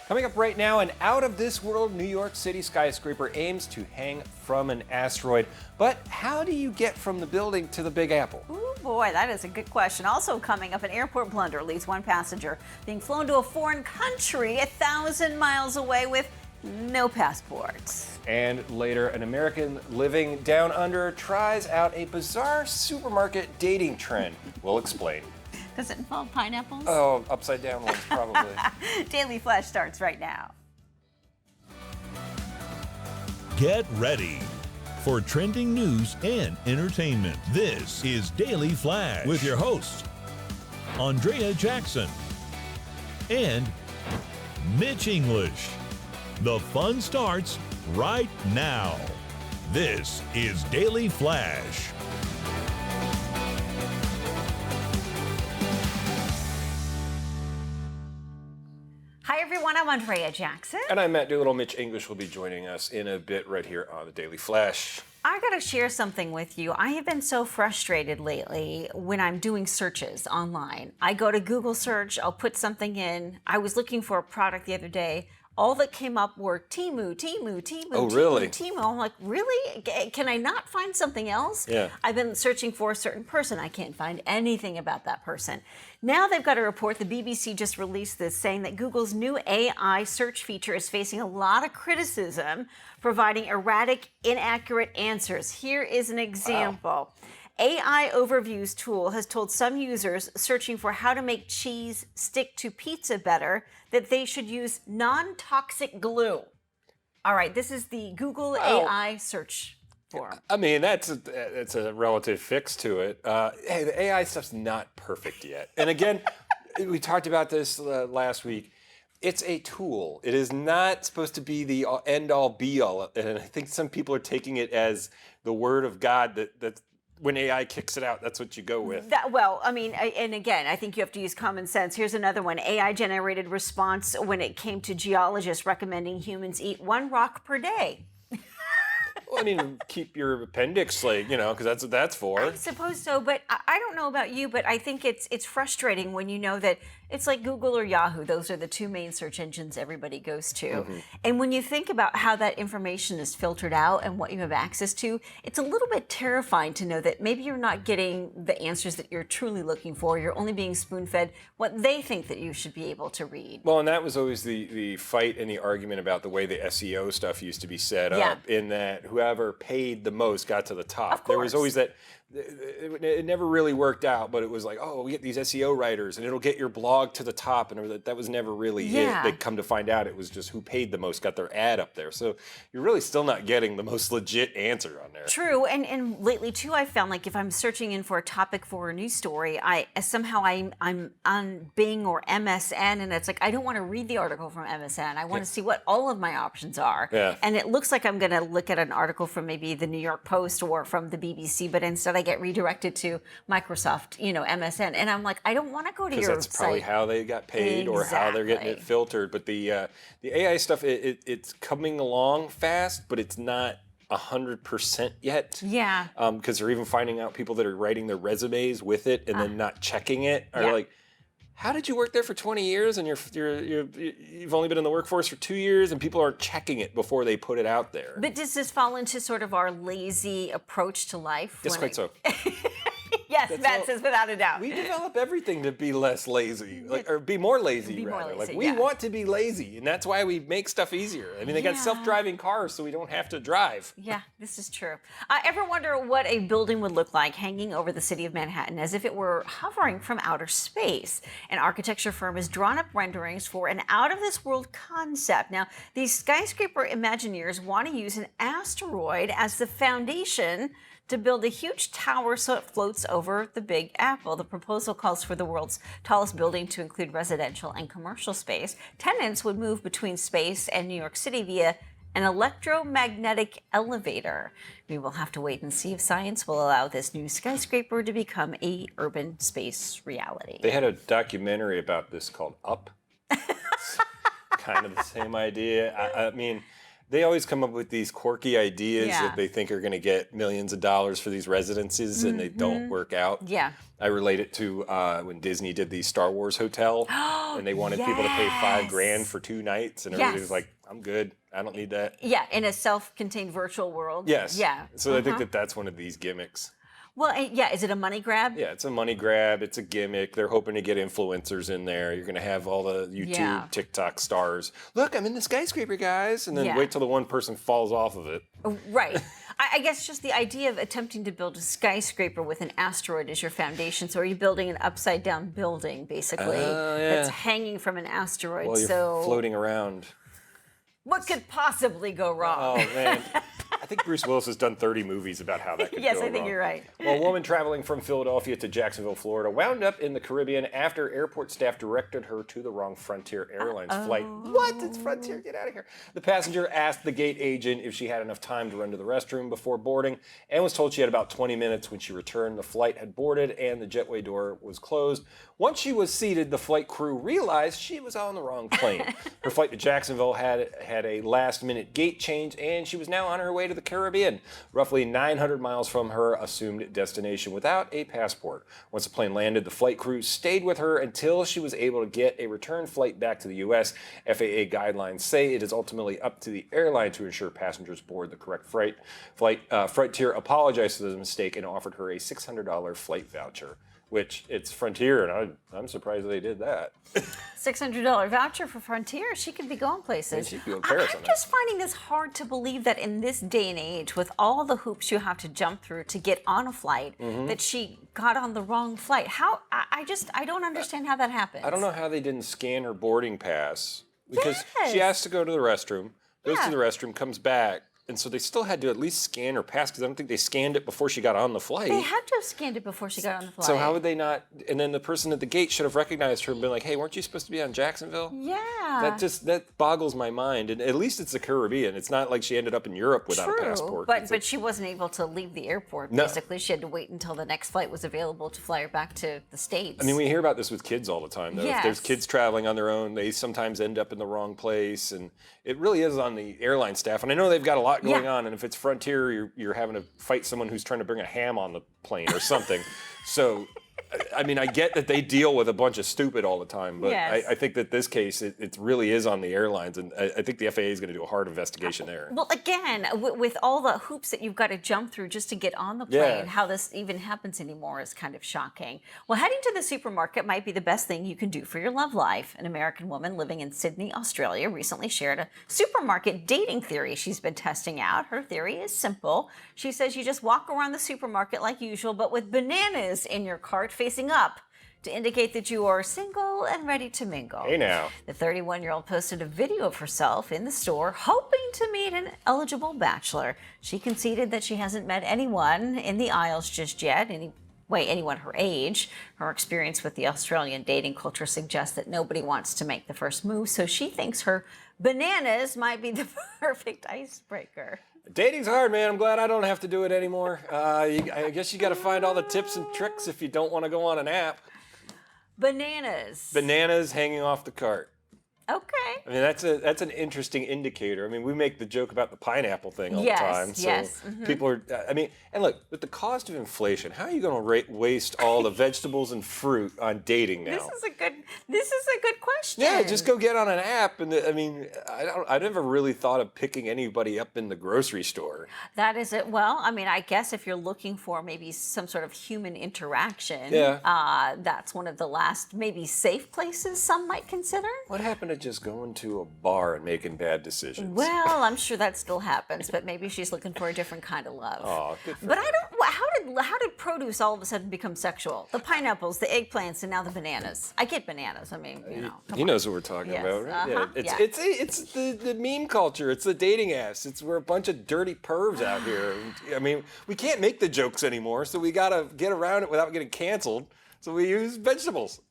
Coming up right now, an out-of-this-world New York City skyscraper aims to hang from an asteroid. But how do you get from the building to the Big Apple? Ooh, boy, that is a good question. Also coming up, an airport blunder leaves one passenger being flown to a foreign country 1,000 miles away with no passports. And later, an American living down under tries out a bizarre supermarket dating trend. We'll explain. Does it involve pineapples? Oh, upside down ones, probably. Daily Flash starts right now. Get ready for trending news and entertainment. This is Daily Flash with your hosts, Andrea Jackson and Mitch English. The fun starts right now. This is Daily Flash. Hi, everyone. I'm Andrea Jackson. And I'm Matt Doolittle. Mitch English will be joining us in a bit right here on the Daily Flash. I got to share something with you. I have been so frustrated lately when I'm doing searches online. I go to Google search, I'll put something in. I was looking for a product the other day. All that came up were Temu. Oh, really? Temu. I'm like, really? Can I not find something else? Yeah. I've been searching for a certain person. I can't find anything about that person. Now they've got a report. The BBC just released this saying that Google's new AI search feature is facing a lot of criticism, providing erratic, inaccurate answers. Here is an example. Wow. AI Overviews tool has told some users searching for how to make cheese stick to pizza better that they should use non-toxic glue. All right, this is the Google AI search forum. I mean, that's a relative fix to it. Hey, the AI stuff's not perfect yet. And again, we talked about this last week. It's a tool. It is not supposed to be the end-all, be-all. And I think some people are taking it as the word of God that when AI kicks it out, that's what you go with. And again, I think you have to use common sense. Here's another one. AI-generated response when it came to geologists recommending humans eat 1 rock per day. Well, I mean, keep your appendix, because that's what that's for. I suppose so, but I don't know about you, but I think it's frustrating when you know that it's like Google or Yahoo. Those are the two main search engines everybody goes to. Mm-hmm. And when you think about how that information is filtered out and what you have access to, it's a little bit terrifying to know that maybe you're not getting the answers that you're truly looking for. You're only being spoon-fed what they think that you should be able to read. Well, and that was always the fight and the argument about the way the SEO stuff used to be set up, in that whoever paid the most got to the top. Of course. There was always that. It never really worked out, but it was like, oh, we get these SEO writers and it'll get your blog to the top, and that was never really it. They come to find out it was just who paid the most got their ad up there. So you're really still not getting the most legit answer on there. True, and lately too, I found like if I'm searching in for a topic for a news story, I'm on Bing or MSN, and it's like I don't want to read the article from MSN. I want to see what all of my options are. Yeah. And it looks like I'm going to look at an article from maybe the New York Post or from the BBC, but instead I get redirected to Microsoft, MSN, and I'm like, I don't want to go to your site. Because that's probably how they got paid or how they're getting it filtered. But the AI stuff, it's coming along fast, but it's not 100% yet. Yeah. Because they're even finding out people that are writing their resumes with it and then not checking it are like, how did you work there for 20 years and you've only been in the workforce for 2 years and people aren't checking it before they put it out there? But does this fall into sort of our lazy approach to life? Yes, quite so. Yes, Matt says without a doubt. We develop everything to be less lazy, or be more lazy, rather. We want to be lazy, and that's why we make stuff easier. I mean, they got self-driving cars, so we don't have to drive. Yeah, this is true. Ever wonder what a building would look like hanging over the city of Manhattan as if it were hovering from outer space? An architecture firm has drawn up renderings for an out-of-this-world concept. Now, these skyscraper Imagineers want to use an asteroid as the foundation to build a huge tower so it floats over the Big Apple. The proposal calls for the world's tallest building to include residential and commercial space. Tenants would move between space and New York City via an electromagnetic elevator. We will have to wait and see if science will allow this new skyscraper to become a urban space reality. They had a documentary about this called Up. It's kind of the same idea. I mean, They always come up with these quirky ideas Yeah. that they think are going to get millions of dollars for these residences, and they don't work out. Yeah. I relate it to when Disney did the Star Wars hotel, and they wanted people to pay $5,000 for 2 nights, and everybody was like, "I'm good. I don't need that." Yeah, in a self-contained virtual world. Yes. Yeah. So I think that that's one of these gimmicks. Well, yeah, is it a money grab? Yeah, it's a money grab. It's a gimmick. They're hoping to get influencers in there. You're going to have all the YouTube, Yeah. TikTok stars. Look, I'm in the skyscraper, guys. And then Yeah. wait till the one person falls off of it. Right. I guess just the idea of attempting to build a skyscraper with an asteroid as your foundation. So are you building an upside down building, basically, that's hanging from an asteroid? While you're floating around. What could possibly go wrong? Oh, man. I think Bruce Willis has done 30 movies about how that could Yes, go I think wrong. you're right. Well, a woman traveling from Philadelphia to Jacksonville, Florida, wound up in the Caribbean after airport staff directed her to the wrong Frontier Airlines flight. What? It's Frontier. Get out of here. The passenger asked the gate agent if she had enough time to run to the restroom before boarding and was told she had about 20 minutes. When she returned, the flight had boarded and the jetway door was closed. Once she was seated, the flight crew realized she was on the wrong plane. Her flight to Jacksonville had a last-minute gate change, and she was now on her way to the Caribbean, roughly 900 miles from her assumed destination, without a passport. Once the plane landed, the flight crew stayed with her until she was able to get a return flight back to the U.S. FAA guidelines say it is ultimately up to the airline to ensure passengers board the correct flight. Frontier apologized for the mistake and offered her a $600 flight voucher. Which, it's Frontier, and I'm surprised they did that. $600 voucher for Frontier. She could be going places. She could go to Paris on I'm that. just finding this hard to believe that in this day and age, with all the hoops you have to jump through to get on a flight, that she got on the wrong flight. How? I don't understand how that happens. I don't know how they didn't scan her boarding pass, because she Yes. has to go to the restroom, goes Yeah. to the restroom, comes back, and so they still had to at least scan her pass, because I don't think they scanned it before she got on the flight. They had to have scanned it before she got on the flight. So how would they not? And then the person at the gate should have recognized her and been like, "Hey, weren't you supposed to be on Jacksonville?" Yeah. That boggles my mind. And at least it's the Caribbean. It's not like she ended up in Europe without a passport. But she wasn't able to leave the airport. No. Basically, she had to wait until the next flight was available to fly her back to the States. I mean, we hear about this with kids all the time, though. If there's Yes. kids traveling on their own, they sometimes end up in the wrong place, and it really is on the airline staff. And I know they've got a lot going on, and if it's Frontier, you're having to fight someone who's trying to bring a ham on the plane or something. So, I mean, I get that they deal with a bunch of stupid all the time, but Yes. I think that this case, it really is on the airlines, and I think the FAA is going to do a hard investigation there. Well, again, with all the hoops that you've got to jump through just to get on the plane, Yeah. how this even happens anymore is kind of shocking. Well, heading to the supermarket might be the best thing you can do for your love life. An American woman living in Sydney, Australia, recently shared a supermarket dating theory she's been testing out. Her theory is simple. She says you just walk around the supermarket like usual, but with bananas in your cart facing up, to indicate that you are single and ready to mingle. Hey now. The 31-year-old posted a video of herself in the store hoping to meet an eligible bachelor. She conceded that she hasn't met anyone in the aisles just yet, anyone her age. Her experience with the Australian dating culture suggests that nobody wants to make the first move, so she thinks her bananas might be the perfect icebreaker. Dating's hard, man. I'm glad I don't have to do it anymore. I guess you got to find all the tips and tricks if you don't want to go on an app. Bananas. Bananas hanging off the cart. Okay. I mean, that's an interesting indicator. I mean, we make the joke about the pineapple thing all Yes, the time. So yes, people are, I mean, and look, with the cost of inflation, how are you going to waste all the vegetables and fruit on dating now? This is a good question. Yeah, just go get on an app. And I mean, I never really thought of picking anybody up in the grocery store. That is it. Well, I mean, I guess if you're looking for maybe some sort of human interaction, that's one of the last maybe safe places some might consider. What happened to just going to a bar and making bad decisions? Well, I'm sure that still happens, but maybe she's looking for a different kind of love. Oh, good for But her. I don't. How did produce all of a sudden become sexual? The pineapples, the eggplants, and now the bananas. I get bananas. I mean, you know. come He on. knows what we're talking Yes, about, right? uh-huh, Yeah. yeah. It's the meme culture. It's the dating apps. We're a bunch of dirty pervs out here. I mean, we can't make the jokes anymore, so we gotta get around it without getting canceled. So we use vegetables.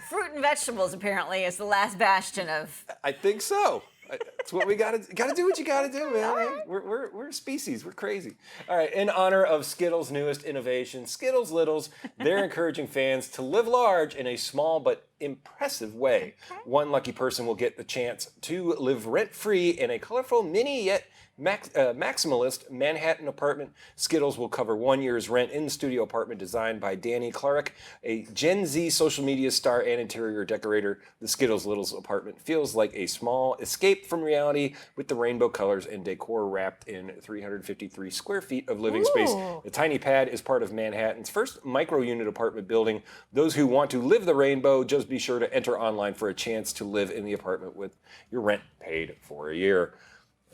Fruit and vegetables apparently is the last bastion of. I think so. That's what we gotta do. What you gotta do, man. We're a species. We're crazy. All right. In honor of Skittles' newest innovation, Skittles Littles, they're encouraging fans to live large in a small but impressive way. One lucky person will get the chance to live rent-free in a colorful, mini yet maximalist Manhattan apartment. Skittles will cover 1 year's rent in the studio apartment designed by Danny Clark, a Gen Z social media star and interior decorator. The Skittles Littles apartment feels like a small escape from reality with the rainbow colors and decor wrapped in 353 square feet of living space. The tiny pad is part of Manhattan's first micro-unit apartment building. Those who want to live the rainbow, just be sure to enter online for a chance to live in the apartment with your rent paid for a year.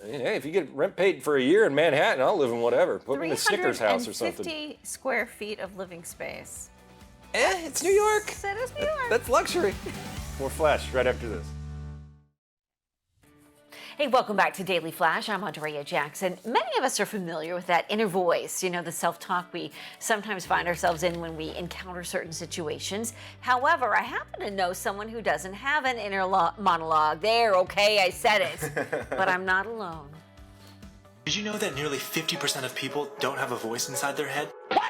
Hey, if you get rent paid for a year in Manhattan, I'll live in whatever. Put me in a Snickers house or something. 350 square feet of living space. It's New York. That is New York. That's luxury. More Flash right after this. Hey, welcome back to Daily Flash. I'm Andrea Jackson. Many of us are familiar with that inner voice, the self-talk we sometimes find ourselves in when we encounter certain situations. However, I happen to know someone who doesn't have an inner monologue. There, okay, I said it. But I'm not alone. Did you know that nearly 50% of people don't have a voice inside their head? What?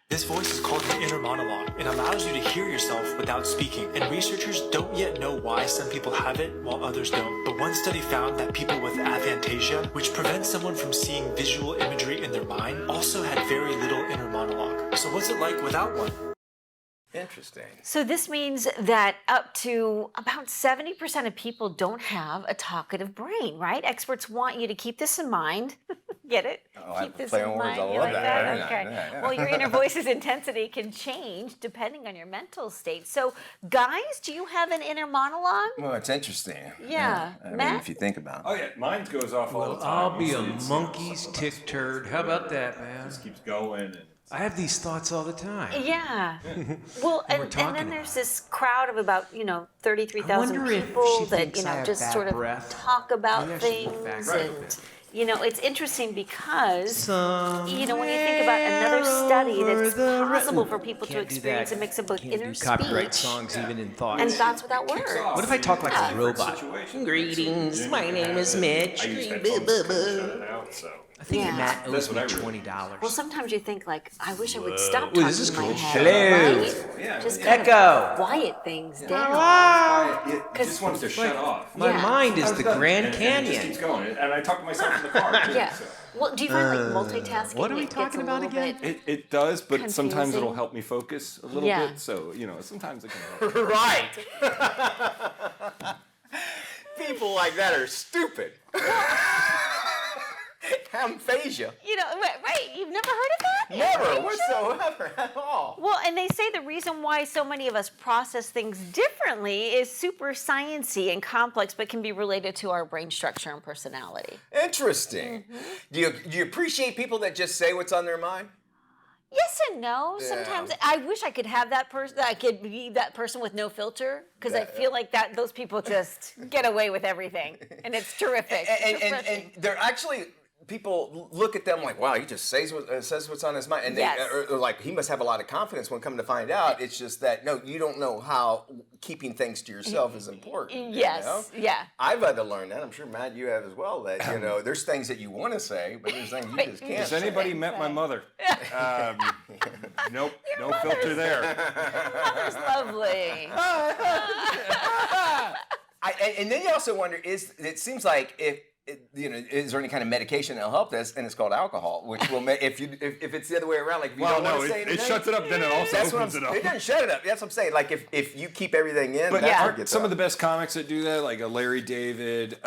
This voice is called the inner monologue and allows you to hear yourself without speaking. And researchers don't yet know why some people have it while others don't. But one study found that people with aphantasia, which prevents someone from seeing visual imagery in their mind, also had very little inner monologue. So what's it like without one? Interesting. So this means that up to about 70% of people don't have a talkative brain, right? Experts want you to keep this in mind. Get it? Oh, keep this play in on words. mind. I You love like that. that? Okay. Yeah. Well, your inner voice's intensity can change depending on your mental state. So, guys, do you have an inner monologue? Well, it's interesting. Yeah. I mean, Matt? if you think about it. Oh yeah, mine goes off all the time. I'll be a It's, monkey's tick turd. How about that, man? Just keeps going. And I have these thoughts all the time. Yeah. Well, and talking then there's about this crowd of about, 33,000 I wonder if people she that, thinks I have just bad sort of breath. talk about Maybe I should go things. fact check And, that. it's interesting because, when you think about another study that it's possible for people to Can't do experience that. a mix of both Can't inner do copyright speech songs even in thoughts. and thoughts without words. What if I talk like a robot? Greetings, my name is Mitch. I use headphones to kind of shut it out, so. I think Yeah. Matt owes me That's what I really- $20. Well, sometimes you think I wish I would stop Ooh, talking this is in my cool. head. Hello. Right? Yeah, Just yeah. kind Echo. of quiet things down. It just wants to shut off. My Yeah. mind is the Grand And it just Canyon. keeps going. And I talk to myself in the car. Too, Yeah. so. Well, do you find multitasking? what are we it gets talking a about little again? bit- It does, but sometimes Confusing. it'll help me focus a little Yeah. bit. So, sometimes it can help. Right. People like that are stupid. Aphasia. Right? You've never heard of that? Never Aphasia? whatsoever at all. Well, and they say the reason why so many of us process things differently is super sciencey and complex, but can be related to our brain structure and personality. Interesting. Do you appreciate people that just say what's on their mind? Yes and no. Sometimes I wish I could have that person. I could be that person with no filter because I feel like those people just get away with everything, and it's terrific. It's And refreshing. they're actually, people look at them like, wow, he just says what's on his mind. And Yes. or like, he must have a lot of confidence when come to find out. It's just that, no, you don't know how keeping things to yourself is important. Yes. Yeah. I've had to learn that. I'm sure, Matt, you have as well, that, there's things that you want to say, but there's things you just can't Has say. anybody met my mother? Nope, no filter there. Mother's lovely. And then you also wonder, it seems like is there any kind of medication that'll help this? And it's called alcohol, which will make if it's the other way around, like if you don't want to say anything, it shuts it up, then it also that's what opens it up. It doesn't shut it up. That's what I'm saying. Like if you keep everything in, But that's what aren't gets some up. of the best comics that do that, like a Larry David,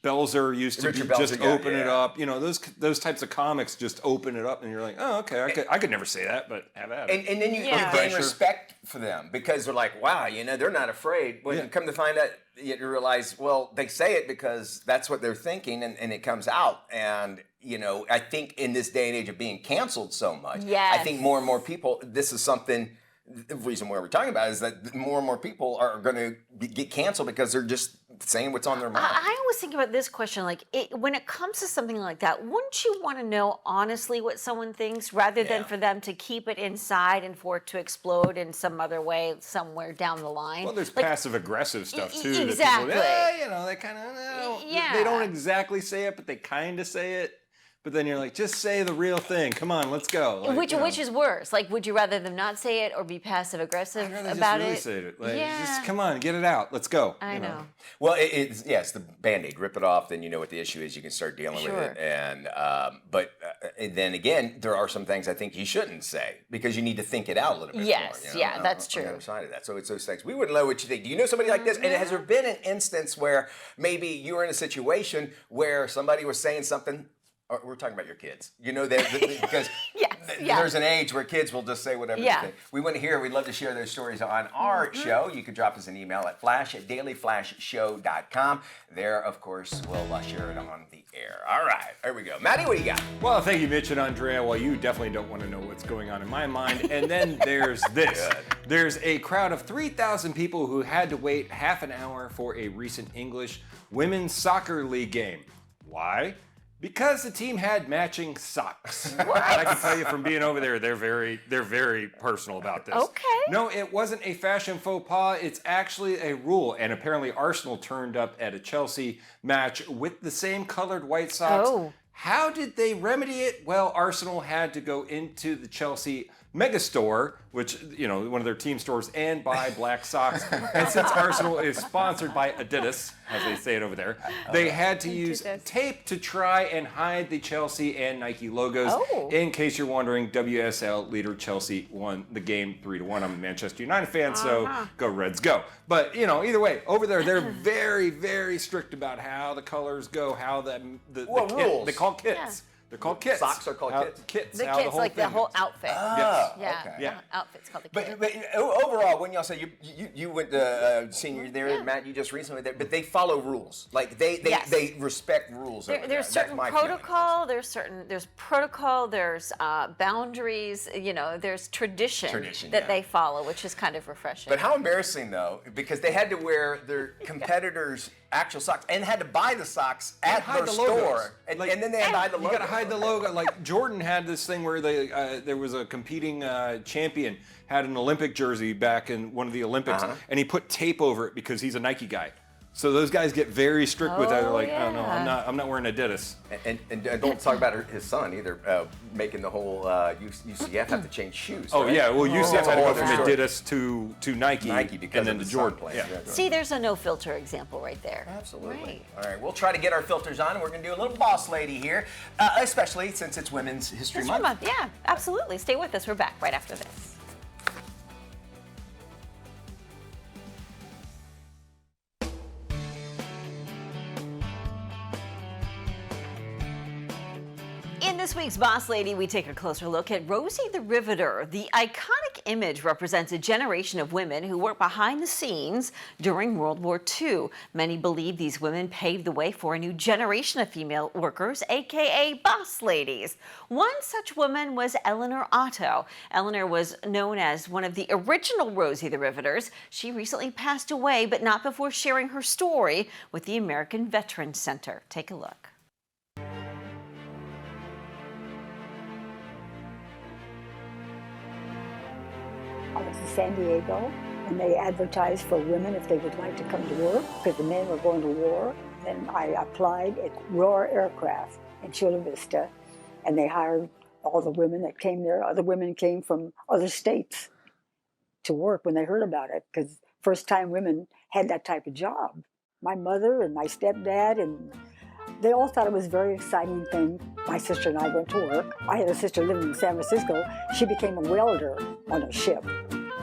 Belzer used to Richard just Belzer, yeah, open it yeah. up. Those types of comics just open it up, and you're like, oh, okay, I could never say that, but have at it. And then you gain Pressure. respect for them because they're like, wow, they're not afraid. When you come to find out, you realize, well, they say it because that's what they're thinking, and it comes out. And I think in this day and age of being canceled so much, Yes. I think more and more people. This is something. The reason why we're talking about is that more and more people are going to get canceled because they're just saying what's on their mind. I always think about this question, when it comes to something like that, wouldn't you want to know honestly what someone thinks rather than for them to keep it inside and for it to explode in some other way somewhere down the line? Well, there's passive aggressive stuff too. that Exactly. people, they kind of Yeah. they don't exactly say it, but they kind of say it. But then you're like, just say the real thing. Come on, let's go. Like, Which is worse? Like, would you rather them not say it or be passive aggressive I'd rather about just really it? say it. Like, Yeah. just come on, get it out. Let's go. I know. Well, it's the Band-Aid. Rip it off, then you know what the issue is. You can start dealing with it. And and then again, there are some things I think you shouldn't say because you need to think it out a little bit Yes, more. yeah, that's On true. the other side of that. So it's those things. We wouldn't know what you think. Do you know somebody like this? And has there been an instance where maybe you were in a situation where somebody was saying something? Or we're talking about your kids. You know that because there's an age where kids will just say whatever they think. We want to hear. We'd love to share those stories on our show. You could drop us an email at flash@dailyflashshow.com. There, of course, we'll share it on the air. All right, there we go. Maddie, what do you got? Well, thank you, Mitch and Andrea. Well, you definitely don't want to know what's going on in my mind. And then there's this. There's a crowd of 3,000 people who had to wait half an hour for a recent English women's soccer league game. Why? Because the team had matching socks. I can tell you from being over there, they're very personal about this. Okay. No, it wasn't a fashion faux pas. It's actually a rule. And apparently Arsenal turned up at a Chelsea match with the same colored white socks. Oh. How did they remedy it? Well, Arsenal had to go into the Chelsea Megastore, which, one of their team stores, and buy black socks. And since Arsenal is sponsored by Adidas, as they say it over there, they had to use tape to try and hide the Chelsea and Nike logos. Oh. In case you're wondering, WSL leader Chelsea won the game 3-1. I'm a Manchester United fan, so go Reds, go. But, either way, over there, they're very, very strict about how the colors go, how the rules? they call kits. Yeah. They're called kits. Socks are called kits? Kits. The how kids, whole like the thing whole is. outfit. Ah, Yeah, okay. Yeah. outfit's called the kid. But overall, when y'all say you went to senior there, Matt, you just recently there, but they follow rules. Like they respect rules. over there. There's certain That's my feeling. protocol. There's protocol. There's boundaries. There's tradition that they follow, which is kind of refreshing. But how embarrassing though, because they had to wear their competitors' actual socks and had to buy the socks at hide their the logos. store, and then they had to hide the You logo. gotta hide the logo. Like Jordan had this thing where there was a competing champion had an Olympic jersey back in one of the Olympics, and he put tape over it because he's a Nike guy. So those guys get very strict with that. They're like, oh no, I'm not wearing Adidas. And don't talk about his son either, making the whole UCF have to change shoes. Oh right? yeah, well UCF had to go from Sure. Adidas to Nike because and then of to the Jordan. son Yeah. See, there's a no filter example right there. Absolutely. Right. All right, we'll try to get our filters on, and we're going to do a little boss lady here, especially since it's Women's History Month. Yeah, absolutely. Stay with us. We're back right after this. In this week's Boss Lady, we take a closer look at Rosie the Riveter. The iconic image represents a generation of women who worked behind the scenes during World War II. Many believe these women paved the way for a new generation of female workers, aka boss ladies. One such woman was Eleanor Otto. Eleanor was known as one of the original Rosie the Riveters. She recently passed away, but not before sharing her story with the American Veterans Center. Take a look. I was in San Diego, and they advertised for women if they would like to come to work because the men were going to war. Then I applied at Roar Aircraft in Chula Vista, and they hired all the women that came there. Other women came from other states to work when they heard about it because first time women had that type of job. My mother and my stepdad, and they all thought it was a very exciting thing. My sister and I went to work. I had a sister living in San Francisco. She became a welder on a ship.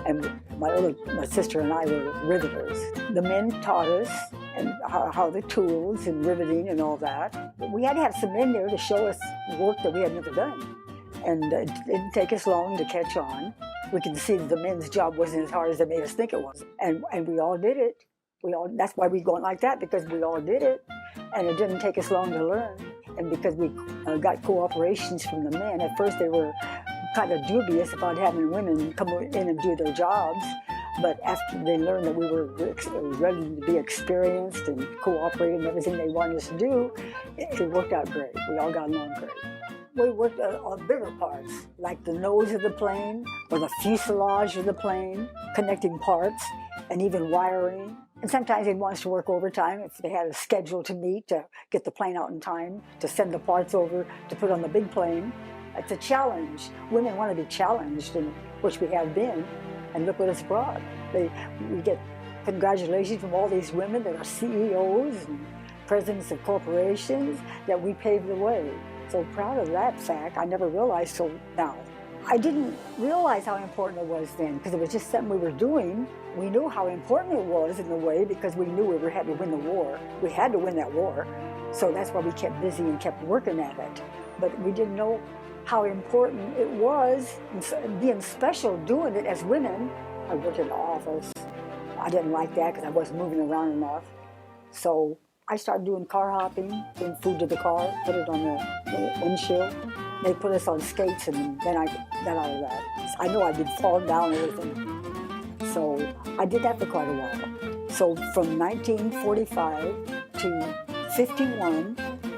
And my sister and I were riveters. The men taught us and how the tools and riveting and all that. We had to have some men there to show us work that we had never done. And it didn't take us long to catch on. We could see that the men's job wasn't as hard as they made us think it was. And we all did it. That's why we go on like that, because we all did it. And it didn't take us long to learn. And because we got cooperations from the men, at first they were kind of dubious about having women come in and do their jobs. But after they learned that we were ready to be experienced and cooperate in everything they wanted us to do, it worked out great. We all got along great. We worked on bigger parts, like the nose of the plane or the fuselage of the plane, connecting parts and even wiring. And sometimes they'd want us to work overtime if they had a schedule to meet to get the plane out in time, to send the parts over, to put on the big plane. It's a challenge. Women want to be challenged, and which we have been, and look what it's brought. We get congratulations from all these women that are CEOs and presidents of corporations, that we paved the way. So proud of that fact. I never realized till now. I didn't realize how important it was then, because it was just something we were doing. We knew how important it was in a way, because we knew we had to win the war. We had to win that war. So that's why we kept busy and kept working at it. But we didn't know how important it was, and being special doing it as women. I worked in the office. I didn't like that because I wasn't moving around enough. So I started doing car hopping, bring food to the car, put it on the windshield. They put us on skates, and then I got out of that. I know I did fall down and everything. So I did that for quite a while. So from 1945 to 51,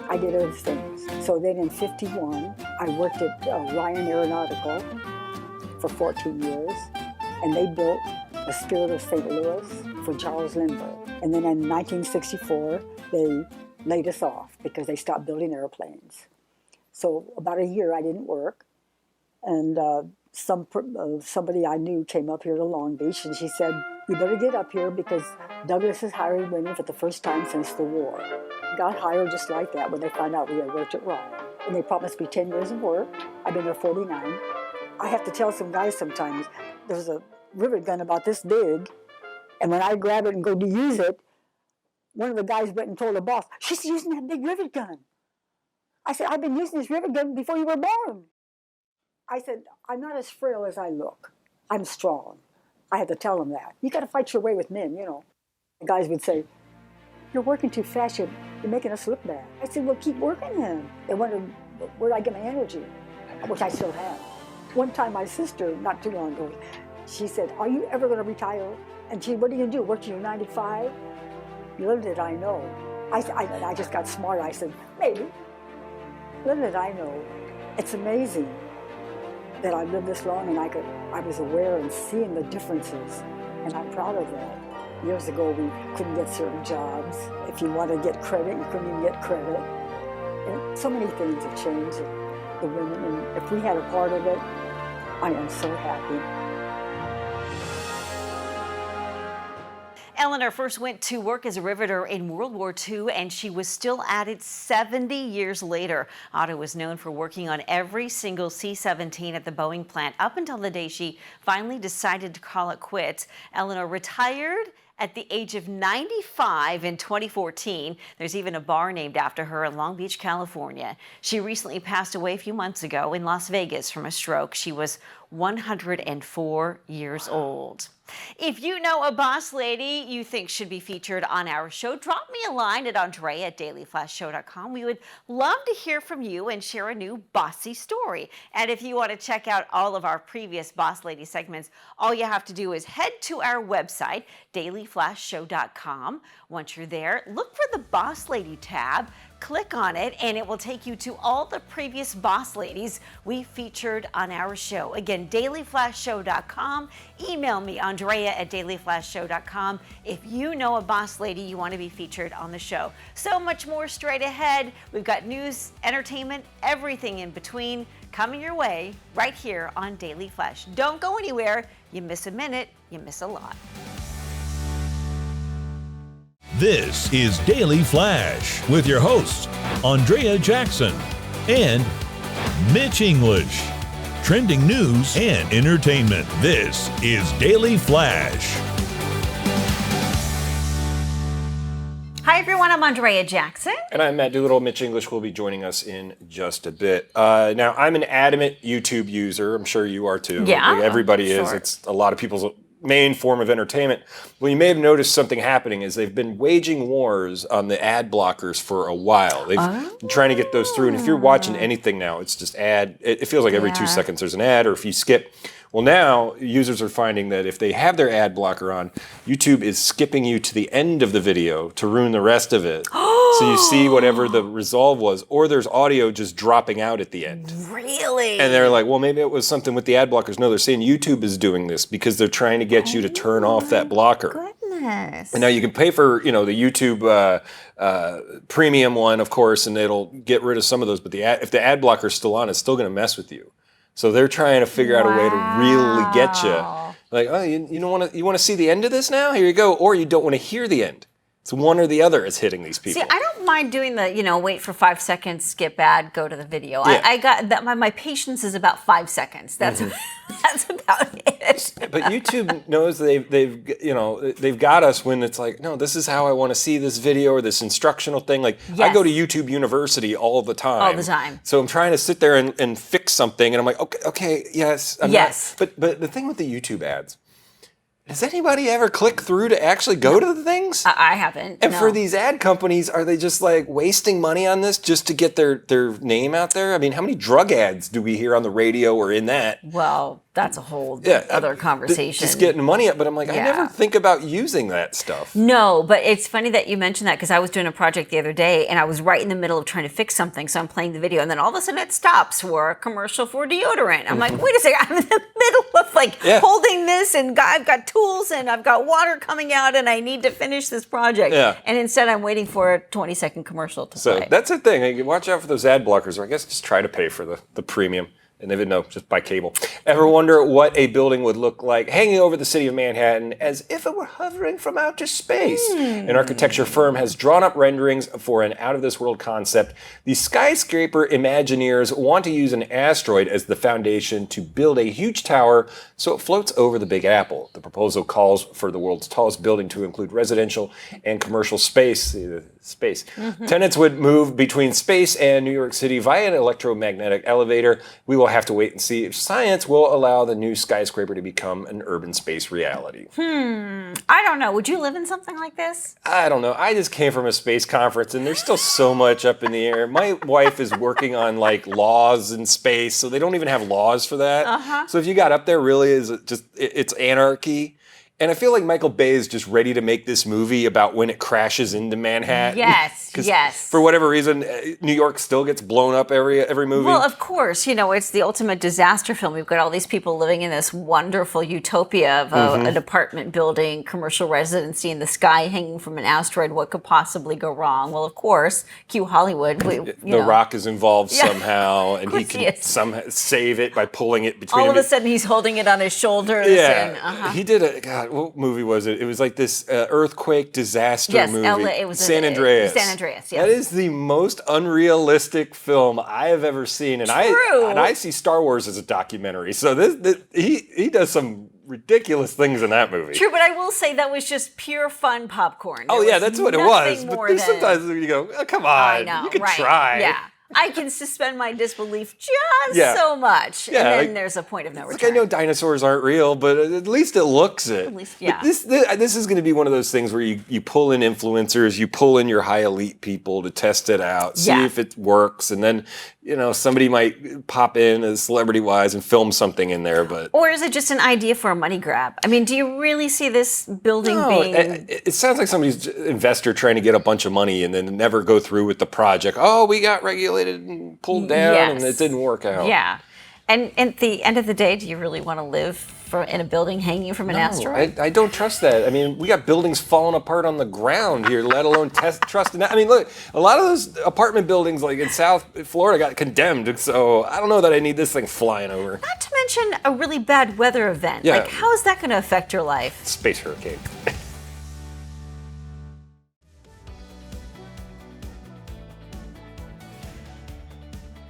I did other things. So then in 51, I worked at Ryan Aeronautical for 14 years, and they built the Spirit of St. Louis for Charles Lindbergh. And then in 1964, they laid us off because they stopped building airplanes. So about a year I didn't work, and somebody I knew came up here to Long Beach, and she said, "You better get up here because Douglas is hiring women for the first time since the war." Got hired just like that when they found out we had worked at Ryan. And they promised me 10 years of work. I've been there 49. I have to tell some guys sometimes, there's a rivet gun about this big, and when I grab it and go to use it, one of the guys went and told the boss, "She's using that big rivet gun." I said, "I've been using this rivet gun before you were born." I said, "I'm not as frail as I look. I'm strong." I had to tell them that. You got to fight your way with men, you know. The guys would say, "You're working too fast. You're making us look bad." I said, "Well, keep working then." They wondered, where do I get my energy? Which I still have. One time, my sister, not too long ago, she said, "Are you ever going to retire?" And she, "What are you going to do? Work till you're 95? Little did I know. I just got smart. I said, "Maybe." Little did I know. It's amazing that I lived this long, and I was aware and seeing the differences, and I'm proud of that. Years ago, we couldn't get certain jobs. If you want to get credit, you couldn't even get credit. And so many things have changed, the women, and if we had a part of it, I am so happy. Eleanor first went to work as a riveter in World War II, and she was still at it 70 years later. Otto was known for working on every single C-17 at the Boeing plant up until the day she finally decided to call it quits. Eleanor retired at the age of 95 in 2014. There's even a bar named after her in Long Beach, California. She recently passed away a few months ago in Las Vegas from a stroke. She was 104 years old. If you know a boss lady you think should be featured on our show, drop me a line at Andrea at dailyflashshow.com. We would love to hear from you and share a new bossy story. And if you want to check out all of our previous Boss Lady segments, all you have to do is head to our website, dailyflashshow.com. Once you're there, look for the Boss Lady tab. Click on it, and it will take you to all the previous boss ladies we featured on our show. Again, dailyflashshow.com. Email me, Andrea at dailyflashshow.com, if you know a boss lady you want to be featured on the show. So much more straight ahead. We've got news, entertainment, everything in between coming your way right here on Daily Flash. Don't go anywhere. You miss a minute, you miss a lot. This is Daily Flash with your hosts, Andrea Jackson and Mitch English. Trending news and entertainment. This is Daily Flash. Hi, everyone. I'm Andrea Jackson. And I'm Matt Doolittle. Mitch English will be joining us in just a bit. Now, I'm an adamant YouTube user. I'm sure you are too. Yeah, like everybody is. sure. It's a lot of people's main form of entertainment. Well, you may have noticed something happening is they've been waging wars on the ad blockers for a while. They've been trying to get those through. And if you're watching anything now, it's just ad. It feels like every 2 seconds there's an ad, or if you skip. Well, now users are finding that if they have their ad blocker on, YouTube is skipping you to the end of the video to ruin the rest of it. So you see whatever the resolve was, or there's audio just dropping out at the end. Really? And they're like, well, maybe it was something with the ad blockers. No, they're saying YouTube is doing this because they're trying to get you to turn off that blocker. Goodness. Yes. And now you can pay for, the YouTube premium one, of course, and it'll get rid of some of those. But if the ad blocker is still on, it's still going to mess with you. So they're trying to figure out a way to really get you. Wow. Like, oh, you don't want to. You want to see the end of this now? Here you go. Or you don't want to hear the end. It's one or the other is hitting these people. See, I don't mind doing the, wait for 5 seconds, skip ad, go to the video. Yeah. I got that. My patience is about 5 seconds. That's that's about it. But YouTube knows they've got us when it's like, no, this is how I want to see this video or this instructional thing. Like I go to YouTube University all the time. All the time. So I'm trying to sit there and fix something, and I'm like, okay, yes, Yes. But the thing with the YouTube ads. Does anybody ever click through to actually go to the things? I haven't. And no. for these ad companies, are they just like wasting money on this just to get their name out there? I mean, how many drug ads do we hear on the radio or in that? Well, that's a whole other conversation. Just getting money up, but I'm like, I Yeah. never think about using that stuff. No, but it's funny that you mentioned that because I was doing a project the other day and I was right in the middle of trying to fix something. So I'm playing the video and then all of a sudden it stops for a commercial for deodorant. I'm like, wait a second, I'm in the middle of holding this and I've got tools and I've got water coming out and I need to finish this project. Yeah. And instead I'm waiting for a 20-second commercial to So play. that's the thing. Like, watch out for those ad blockers, or I guess just try to pay for the premium. And if no, just buy cable. Ever wonder what a building would look like hanging over the city of Manhattan as if it were hovering from outer space? An architecture firm has drawn up renderings for an out-of-this-world concept. The skyscraper Imagineers want to use an asteroid as the foundation to build a huge tower so it floats over the Big Apple. The proposal calls for the world's tallest building to include residential and commercial space. Tenants would move between space and New York City via an electromagnetic elevator. We will have to wait and see if science will allow the new skyscraper to become an urban space reality. I don't know. Would you live in something like this? I don't know. I just came from a space conference and there's still so much up in the air. My wife is working on like laws in space, so they don't even have laws for that. So if you got up there, really it's anarchy. And I feel like Michael Bay is just ready to make this movie about when it crashes into Manhattan. Yes, 'Cause yes. For whatever reason, New York still gets blown up every movie. Well, of course, it's the ultimate disaster film. We've got all these people living in this wonderful utopia of an apartment building, commercial residency in the sky hanging from an asteroid. What could possibly go wrong? Well, of course, cue Hollywood. The Rock is involved somehow, and he course he can is. somehow save it by pulling it between All of him. a sudden, he's holding it on his shoulders. Yeah, And, he did what movie was it? It was like this earthquake disaster Yes, movie. LA, it was San Andreas. San Andreas, yes. That is the most unrealistic film I have ever seen, and I see Star Wars as a documentary. So he does some ridiculous things in that movie. True, but I will say that was just pure fun popcorn. Oh There yeah, was that's what it nothing was. But more there's than- sometimes you go, oh, come on, I know, you can right? try. Yeah. I can suspend my disbelief just Yeah. so much. Yeah, and then like- there's a point of no Like, return. I know dinosaurs aren't real, but at least it looks it. At least, But yeah. this is going to be one of those things where you pull in influencers, you pull in your high elite people to test it out, see Yeah. if it works, and then somebody might pop in as celebrity wise and film something in there. But Or is it just an idea for a money grab? I mean, do you really see this building no, being... it sounds like somebody's investor trying to get a bunch of money and then never go through with the project. Oh, we got regulated and pulled down, and Yes. it didn't work out. Yeah. And at the end of the day, do you really want to live in a building hanging from an asteroid? I don't trust that. I mean, we got buildings falling apart on the ground here, let alone trusting that. I mean, look, a lot of those apartment buildings like in South Florida got condemned, so I don't know that I need this thing flying over. Not to mention a really bad weather event. Yeah. Like, how is that going to affect your life? Space hurricane.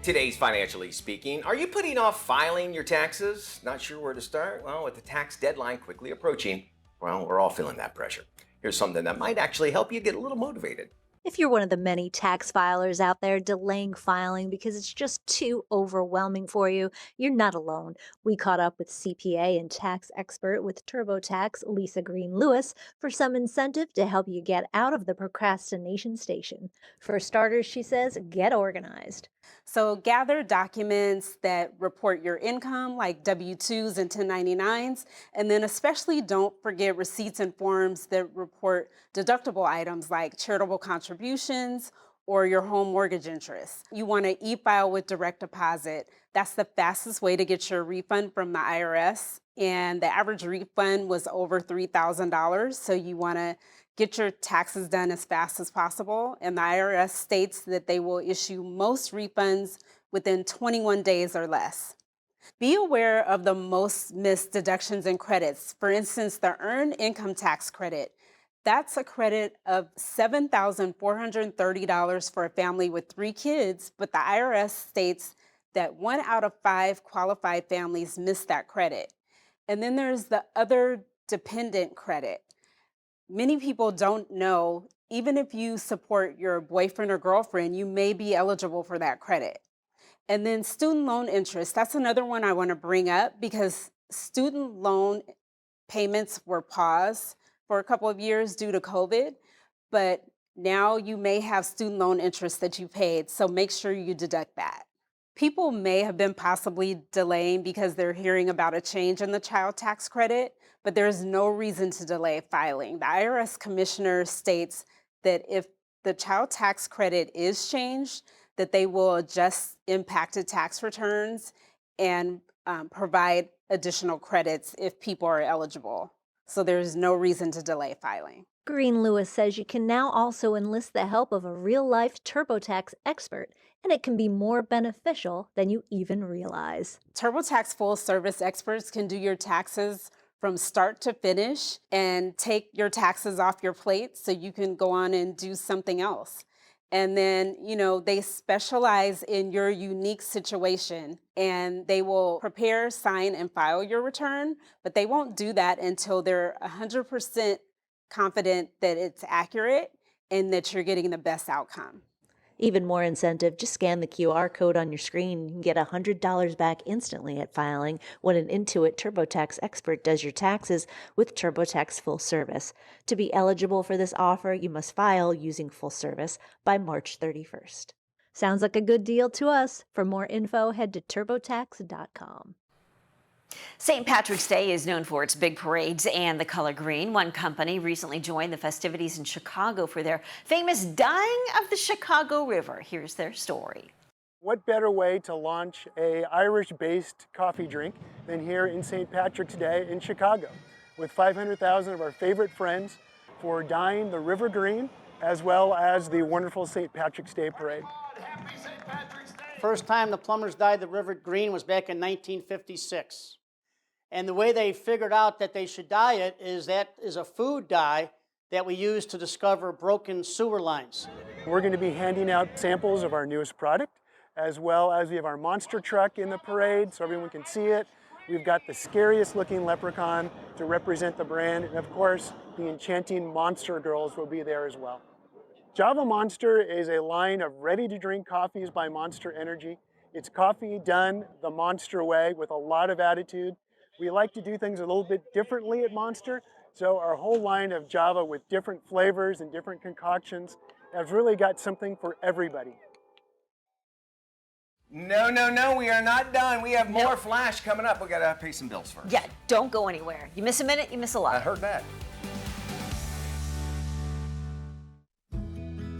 Today's Financially Speaking. Are you putting off filing your taxes? Not sure where to start? Well, with the tax deadline quickly approaching, well, we're all feeling that pressure. Here's something that might actually help you get a little motivated. If you're one of the many tax filers out there delaying filing because it's just too overwhelming for you, you're not alone. We caught up with CPA and tax expert with TurboTax, Lisa Green Lewis, for some incentive to help you get out of the procrastination station. For starters, she says, get organized. So gather documents that report your income, like W-2s and 1099s, and then especially don't forget receipts and forms that report deductible items like charitable contributions or your home mortgage interest. You want to e-file with direct deposit That's the fastest way to get your refund from the IRS. And the average refund was over $3,000. So you want to get your taxes done as fast as possible. And the IRS states that they will issue most refunds within 21 days or less. Be aware of the most missed deductions and credits. For instance, the Earned Income Tax Credit. That's a credit of $7,430 for a family with 3 kids, but the IRS states that 1 out of 5 qualified families miss that credit. And then there's the other dependent credit. Many people don't know, even if you support your boyfriend or girlfriend, you may be eligible for that credit. And then student loan interest, that's another one I want to bring up because student loan payments were paused for a couple of years due to COVID, but now you may have student loan interest that you paid, so make sure you deduct that. People may have been possibly delaying because they're hearing about a change in the child tax credit, but there's no reason to delay filing. The IRS commissioner states that if the child tax credit is changed, that they will adjust impacted tax returns and provide additional credits if people are eligible. So there's no reason to delay filing. Green Lewis says you can now also enlist the help of a real-life TurboTax expert, and it can be more beneficial than you even realize. TurboTax full-service experts can do your taxes from start to finish and take your taxes off your plate so you can go on and do something else. And then, they specialize in your unique situation and they will prepare, sign, and file your return, but they won't do that until they're 100% confident that it's accurate and that you're getting the best outcome. Even more incentive, just scan the QR code on your screen. You can get $100 back instantly at filing when an Intuit TurboTax expert does your taxes with TurboTax Full Service. To be eligible for this offer, you must file using Full Service by March 31st. Sounds like a good deal to us. For more info, head to turbotax.com. St. Patrick's Day is known for its big parades and the color green. One company recently joined the festivities in Chicago for their famous dyeing of the Chicago River. Here's their story. What better way to launch an Irish-based coffee drink than here in St. Patrick's Day in Chicago, with 500,000 of our favorite friends for dyeing the river green, as well as the wonderful St. Patrick's Day parade. First time the plumbers dyed the river green was back in 1956. And the way they figured out that they should dye it is that is a food dye that we use to discover broken sewer lines. We're going to be handing out samples of our newest product, as well as we have our monster truck in the parade so everyone can see it. We've got the scariest looking leprechaun to represent the brand, and of course, the enchanting Monster Girls will be there as well. Java Monster is a line of ready-to-drink coffees by Monster Energy. It's coffee done the Monster way with a lot of attitude. We like to do things a little bit differently at Monster, so our whole line of Java with different flavors and different concoctions has really got something for everybody. No, we are not done. We have more Flash coming up. We gotta pay some bills first. Yeah, don't go anywhere. You miss a minute, you miss a lot. I heard that.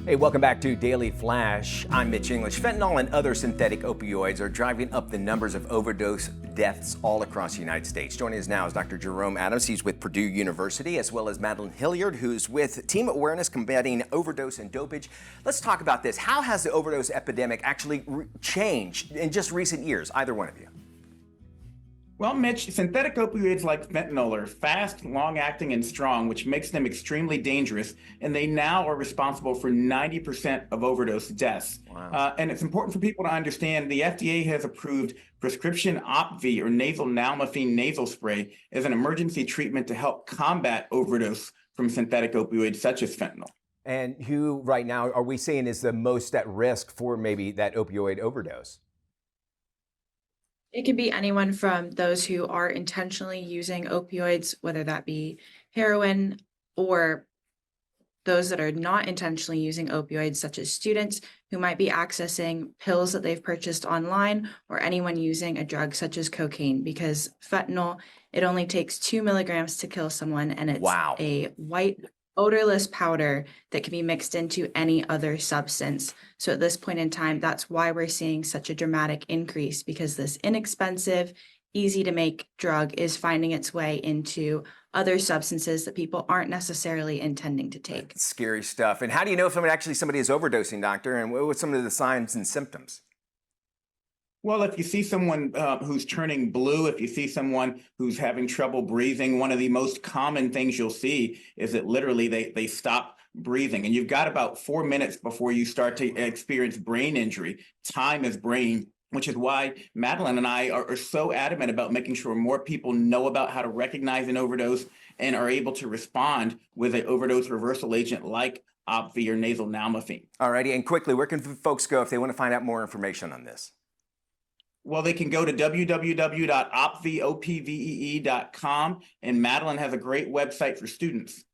Hey, welcome back to Daily Flash. I'm Mitch English. Fentanyl and other synthetic opioids are driving up the numbers of overdose deaths all across the United States. Joining us now is Dr. Jerome Adams. He's with Purdue University, as well as Madeline Hilliard, who's with Team Awareness Combating Overdose and Dopage. Let's talk about this. How has the overdose epidemic actually changed in just recent years, either one of you? Well, Mitch, synthetic opioids like fentanyl are fast, long-acting, and strong, which makes them extremely dangerous, and they now are responsible for 90% of overdose deaths. Wow. And it's important for people to understand the FDA has approved prescription Opvee, or nasal nalmefene nasal spray, as an emergency treatment to help combat overdose from synthetic opioids such as fentanyl. And who right now are we saying is the most at risk for maybe that opioid overdose? It could be anyone from those who are intentionally using opioids, whether that be heroin, or those that are not intentionally using opioids, such as students who might be accessing pills that they've purchased online, or anyone using a drug such as cocaine, because fentanyl, it only takes 2 milligrams to kill someone, and it's Wow. a white odorless powder that can be mixed into any other substance. So at this point in time, that's why we're seeing such a dramatic increase, because this inexpensive, easy to make drug is finding its way into other substances that people aren't necessarily intending to take. Scary stuff. And how do you know if somebody is overdosing, doctor? And what's some of the signs and symptoms? Well, if you see someone who's turning blue, if you see someone who's having trouble breathing, one of the most common things you'll see is that literally they stop breathing. And you've got about 4 minutes before you start to experience brain injury. Time is brain, which is why Madeline and I are so adamant about making sure more people know about how to recognize an overdose and are able to respond with an overdose reversal agent like Opvee or nasal nalmefene. All righty, and quickly, where can folks go if they want to find out more information on this? Well, they can go to www.opvee.com, and Madeline has a great website for students.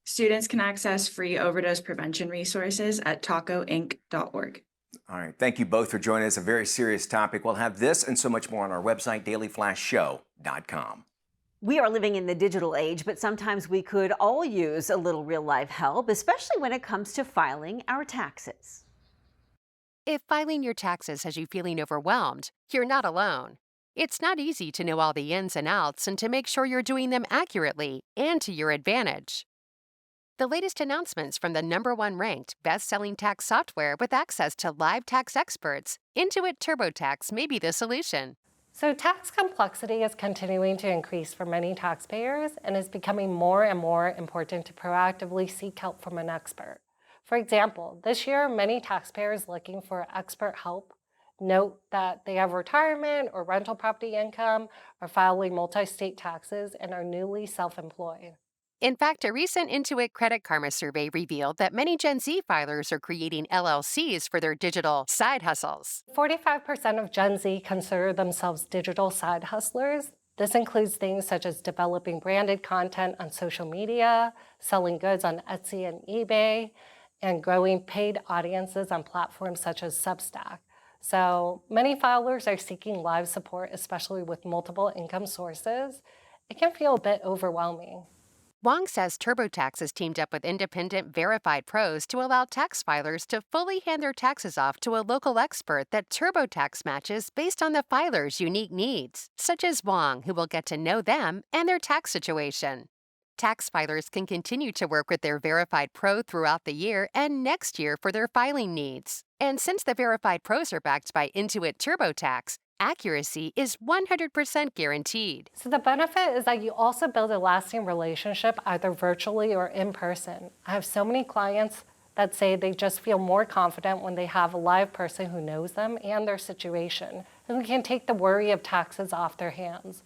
Students can access free overdose prevention resources at tacoinc.org. All right, thank you both for joining us. A very serious topic. We'll have this and so much more on our website, dailyflashshow.com. We are living in the digital age, but sometimes we could all use a little real-life help, especially when it comes to filing our taxes. If filing your taxes has you feeling overwhelmed, you're not alone. It's not easy to know all the ins and outs and to make sure you're doing them accurately and to your advantage. The latest announcements from the #1 ranked best-selling tax software with access to live tax experts, Intuit TurboTax, may be the solution. So tax complexity is continuing to increase for many taxpayers and is becoming more and more important to proactively seek help from an expert. For example, this year, many taxpayers looking for expert help note that they have retirement or rental property income, are filing multi-state taxes, and are newly self-employed. In fact, a recent Intuit Credit Karma survey revealed that many Gen Z filers are creating LLCs for their digital side hustles. 45% of Gen Z consider themselves digital side hustlers. This includes things such as developing branded content on social media, selling goods on Etsy and eBay, and growing paid audiences on platforms such as Substack. So many filers are seeking live support, especially with multiple income sources. It can feel a bit overwhelming. Wong says TurboTax has teamed up with independent verified pros to allow tax filers to fully hand their taxes off to a local expert that TurboTax matches based on the filer's unique needs, such as Wong, who will get to know them and their tax situation. Tax filers can continue to work with their verified pro throughout the year and next year for their filing needs. And since the verified pros are backed by Intuit TurboTax, accuracy is 100% guaranteed. So the benefit is that you also build a lasting relationship either virtually or in person. I have so many clients that say they just feel more confident when they have a live person who knows them and their situation, and we can take the worry of taxes off their hands.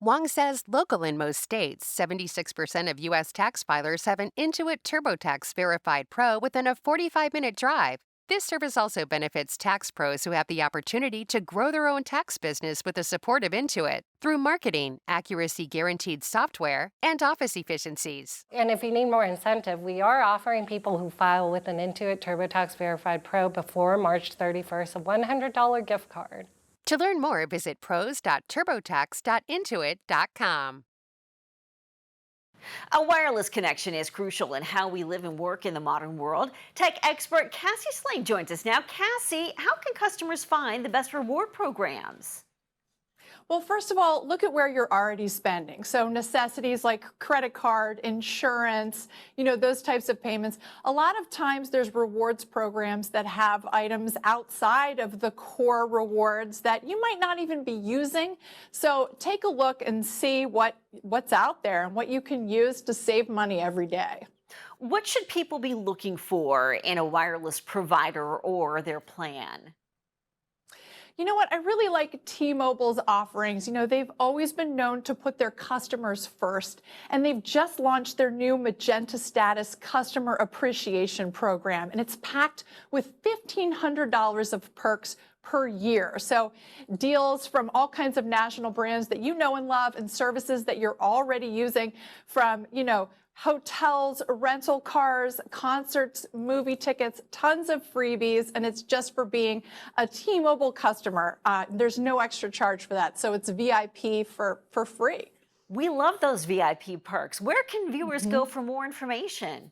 Wong says local in most states, 76% of U.S. tax filers have an Intuit TurboTax Verified Pro within a 45-minute drive. This service also benefits tax pros who have the opportunity to grow their own tax business with the support of Intuit through marketing, accuracy-guaranteed software, and office efficiencies. And if you need more incentive, we are offering people who file with an Intuit TurboTax Verified Pro before March 31st a $100 gift card. To learn more, visit pros.turbotax.intuit.com. A wireless connection is crucial in how we live and work in the modern world. Tech expert Cassie Slane joins us now. Cassie, how can customers find the best reward programs? Well, first of all, look at where you're already spending. So necessities like credit card, insurance, those types of payments. A lot of times there's rewards programs that have items outside of the core rewards that you might not even be using. So take a look and see what's out there and what you can use to save money every day. What should people be looking for in a wireless provider or their plan? You know what? I really like T-Mobile's offerings. They've always been known to put their customers first, and they've just launched their new Magenta Status Customer Appreciation Program, and it's packed with $1,500 of perks per year. So deals from all kinds of national brands that you know and love and services that you're already using from, hotels, rental cars, concerts, movie tickets, tons of freebies, and it's just for being a T-Mobile customer. There's no extra charge for that, so it's VIP for free. We love those VIP perks. Where can viewers go for more information?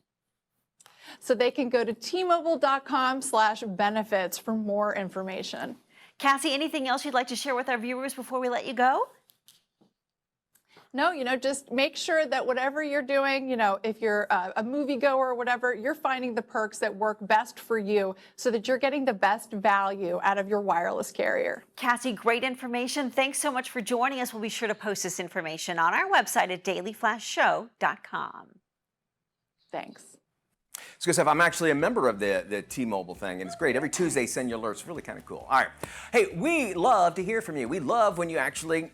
So they can go to tmobile.com/benefits for more information. Cassie, anything else you'd like to share with our viewers before we let you go? No, just make sure that whatever you're doing, if you're a moviegoer or whatever, you're finding the perks that work best for you so that you're getting the best value out of your wireless carrier. Cassie, great information. Thanks so much for joining us. We'll be sure to post this information on our website at dailyflashshow.com. Thanks. It's good stuff. I'm actually a member of the T-Mobile thing, and it's great. Every Tuesday, send you alerts. Really kind of cool. All right. Hey, we love to hear from you. We love when you actually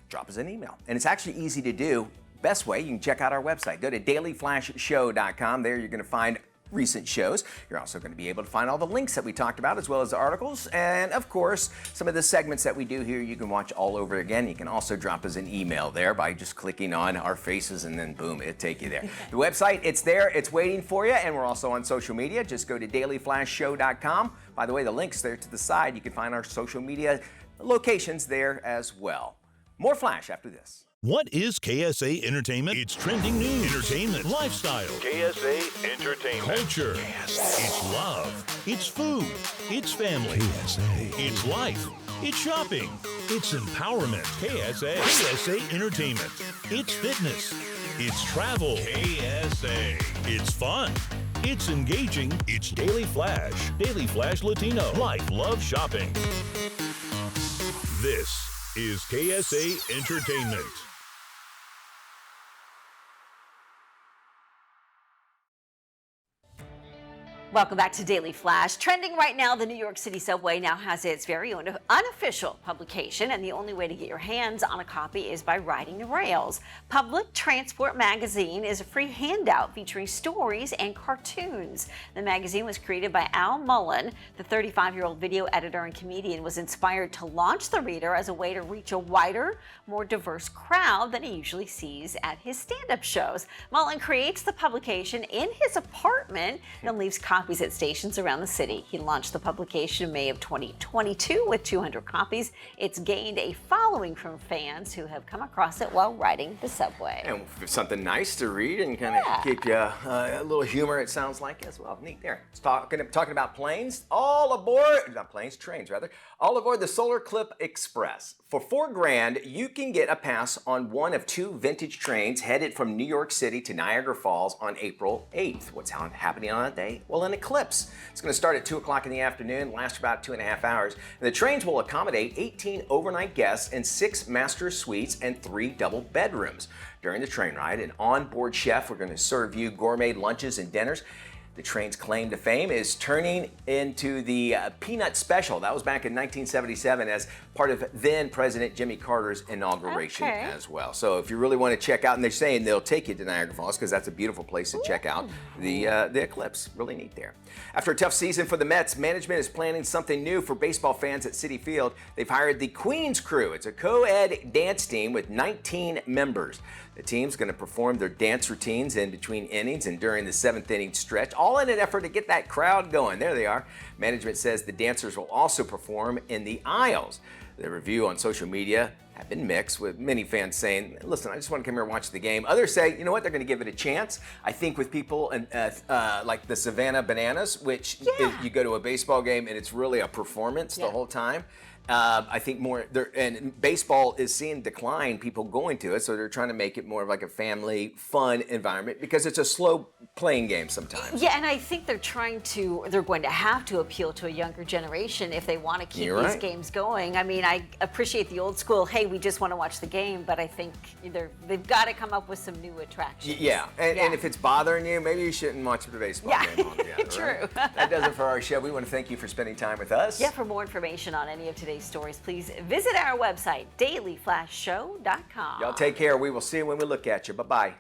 drop us an email. And it's actually easy to do. Best way, you can check out our website. Go to dailyflashshow.com. There you're going to find recent shows. You're also going to be able to find all the links that we talked about, as well as the articles. And of course, some of the segments that we do here, you can watch all over again. You can also drop us an email there by just clicking on our faces, and then boom, it'll take you there. The website, it's there, it's waiting for you. And we're also on social media. Just go to dailyflashshow.com. By the way, the link's there to the side. You can find our social media locations there as well. More Flash after this. What is KSA Entertainment? It's trending news, entertainment, lifestyle. KSA Entertainment. Culture. It's love. It's food. It's family. KSA. It's life. It's shopping. It's empowerment. KSA Entertainment. It's fitness. It's travel. KSA. It's fun. It's engaging. It's Daily Flash. Daily Flash Latino. Life, love, shopping. This is KSA Entertainment. Welcome back to Daily Flash. Trending right now, the New York City subway now has its very own unofficial publication, and the only way to get your hands on a copy is by riding the rails. Public Transport Magazine is a free handout featuring stories and cartoons. The magazine was created by Al Mullen. The 35-year-old video editor and comedian was inspired to launch the reader as a way to reach a wider, more diverse crowd than he usually sees at his stand-up shows. Mullen creates the publication in his apartment and leaves copies at stations around the city. He launched the publication in May of 2022 with 200 copies. It's gained a following from fans who have come across it while riding the subway. And something nice to read and kind of keep you a little humor, it sounds like, as well. Neat there. It's talking about planes. All aboard, not planes, trains rather. All aboard the Solar Clip Express. For $4,000, you can get a pass on one of two vintage trains headed from New York City to Niagara Falls on April 8th. What's happening on that day? Well, an eclipse. It's going to start at 2 o'clock in the afternoon, last about 2.5 hours. And the trains will accommodate 18 overnight guests in 6 master suites and 3 double bedrooms. During the train ride, an onboard chef will going to serve you gourmet lunches and dinners. The train's claim to fame is turning into the Peanut Special. That was back in 1977 as part of then President Jimmy Carter's inauguration as well. So if you really want to check out, and they're saying they'll take you to Niagara Falls because that's a beautiful place to check out the eclipse. Really neat there. After a tough season for the Mets, management is planning something new for baseball fans at Citi Field. They've hired the Queen's Crew. It's a co-ed dance team with 19 members. The team's going to perform their dance routines in between innings and during the 7th inning stretch, all in an effort to get that crowd going. There they are. Management says the dancers will also perform in the aisles. The review on social media have been mixed, with many fans saying, listen, I just want to come here and watch the game. Others say, you know what, they're going to give it a chance. I think with people like the Savannah Bananas, which is, you go to a baseball game and it's really a performance the whole time. I think more there, and baseball is seeing decline, people going to it, so they're trying to make it more of like a family fun environment because it's a slow playing game sometimes. Yeah, and I think they're going to have to appeal to a younger generation if they want to keep these games going. I mean, I appreciate the old school, hey, we just want to watch the game, but I think they've got to come up with some new attractions. Yeah, and if it's bothering you, maybe you shouldn't watch the baseball game altogether. True. Right? That does it for our show. We want to thank you for spending time with us. Yeah, for more information on any of today's stories, please visit our website, dailyflashshow.com. Y'all take care. We will see you when we look at you. Bye-bye.